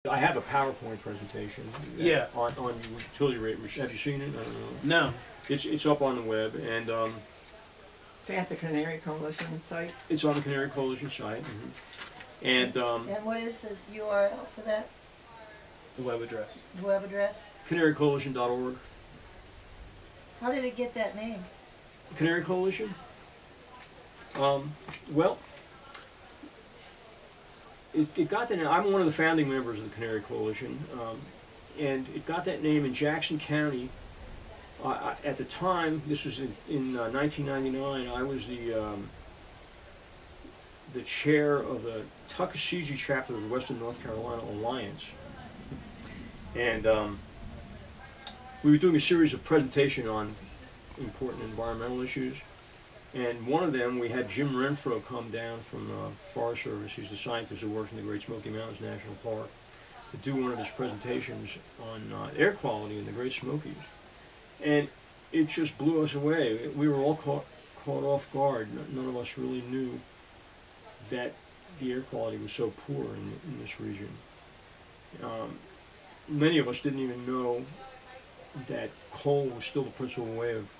I have a PowerPoint presentation. Yeah. On utility rate. Have you seen it? I don't know. No. It's up on the web, and it's at the Canary Coalition site. It's on the Canary Coalition site. Mm-hmm. And what is the URL for that? The web address. The web address? CanaryCoalition.org. How did it get that name? Canary Coalition? Well, it got that name. I'm one of the founding members of the Canary Coalition, and it got that name in Jackson County. At the time, this was in 1999, I was the chair of the Tuckasegee chapter of the Western North Carolina Alliance. And we were doing a series of presentations on important environmental issues. And one of them, we had Jim Renfro come down from Forest Service. He's the scientist who works in the Great Smoky Mountains National Park, to do one of his presentations on air quality in the Great Smokies. And it just blew us away. We were all caught off guard. None of us really knew that the air quality was so poor in this region. Many of us didn't even know that coal was still the principal way of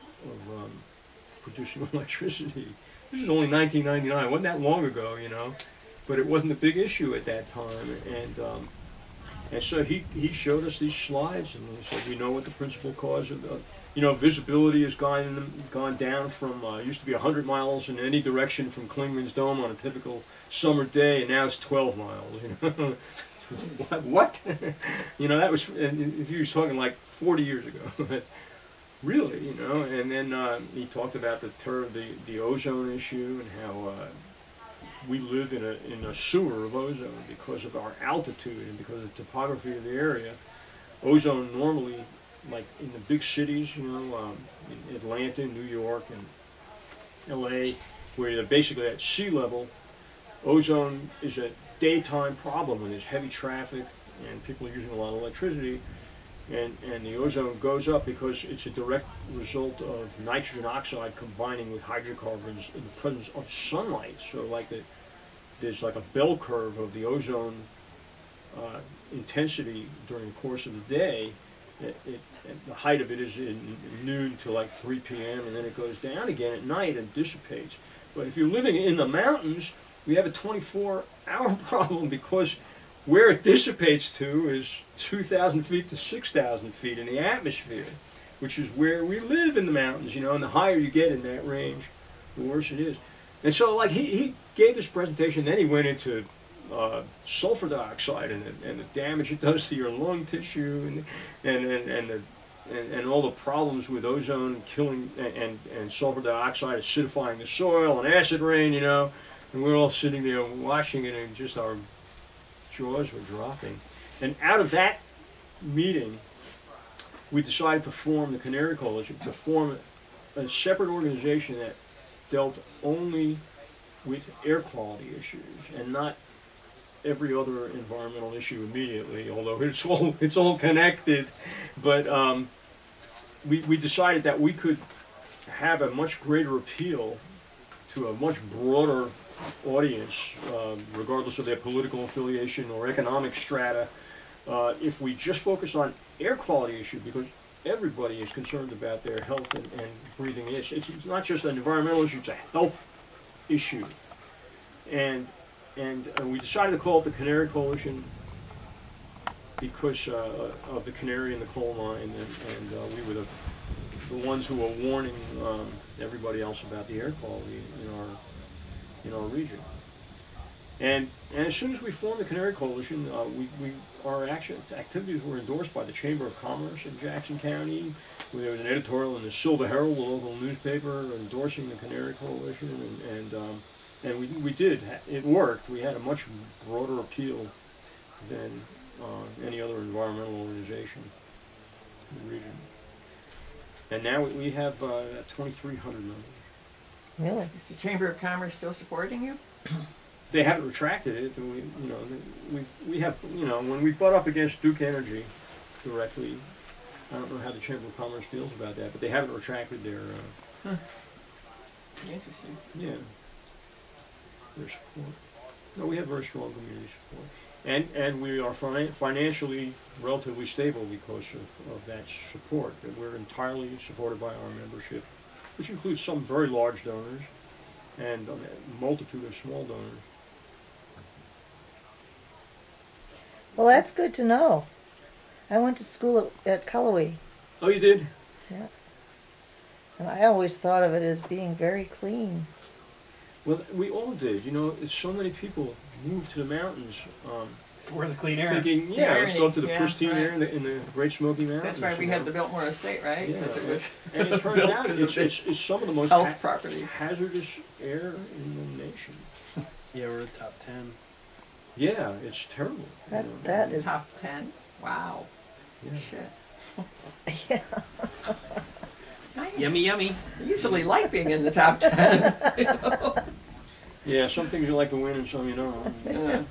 producing electricity. This is only 1999. It wasn't that long ago, you know, but it wasn't a big issue at that time. And so he showed us these slides, and he said, we know what the principal cause of visibility has gone down from used to be 100 miles in any direction from Klingman's Dome on a typical summer day, and now it's 12 miles. You know, what? You know, that was, and he was talking like 40 years ago. Really, you know. And then he talked about the ozone issue, and how we live in a sewer of ozone because of our altitude and because of the topography of the area. Ozone normally, like in the big cities, you know, in Atlanta, New York, and LA, where you're basically at sea level, ozone is a daytime problem when there's heavy traffic and people are using a lot of electricity, and the ozone goes up because it's a direct result of nitrogen oxide combining with hydrocarbons in the presence of sunlight. So like there's like a bell curve of the ozone intensity during the course of the day. The height of it is in noon to like 3 p.m. and then it goes down again at night and dissipates. But if you're living in the mountains, we have a 24-hour problem, because where it dissipates to is 2,000 feet to 6,000 feet in the atmosphere, which is where we live in the mountains, you know, and the higher you get in that range, the worse it is. And so, like, he gave this presentation, then he went into sulfur dioxide and the damage it does to your lung tissue, and all the problems with ozone killing and sulfur dioxide acidifying the soil and acid rain, you know. And we're all sitting there watching it, and just our jaws were dropping. And out of that meeting, we decided to form the Canary Coalition, to form a separate organization that dealt only with air quality issues and not every other environmental issue immediately, although it's all connected. But we decided that we could have a much greater appeal to a much broader audience, regardless of their political affiliation or economic strata, if we just focus on air quality issue, because everybody is concerned about their health and breathing. It's not just an environmental issue, it's a health issue. And we decided to call it the Canary Coalition because of the canary in the coal mine, and we were the ones who were warning everybody else about the air quality in our region. And as soon as we formed the Canary Coalition, our activities were endorsed by the Chamber of Commerce in Jackson County. There was an editorial in the Silver Herald, the local newspaper, endorsing the Canary Coalition, and we did. It worked. We had a much broader appeal than any other environmental organization in the region. And now we have 2,300 members. Really? Is the Chamber of Commerce still supporting you? They haven't retracted it. We have, when we butt up against Duke Energy directly, I don't know how the Chamber of Commerce feels about that, but they haven't retracted their. Interesting. Yeah. Their support. No, we have very strong community support. And we are financially relatively stable because of that support. That we're entirely supported by our membership, which includes some very large donors and a multitude of small donors. Well, that's good to know. I went to school at Cullowhee, Oh, you did? and I always thought of it as being very clean. Well, we all did. You know, so many people moved to the mountains For the clean air. thinking, Yeah, let's go up to the yeah, pristine right. air in the Great Smoky Mountains. That's why we you had know. the Biltmore Estate, right? Yeah, 'Cause it was and it turns built out 'cause of it's some of the most health property. hazardous air in the nation. Yeah, we're the top 10. Yeah, it's terrible. That you know. that is Top 10? Wow. Yeah. Shit. yeah. Yummy, yummy. I usually like being in the top 10. You know? Yeah, some things you like to win and some you don't. Yeah.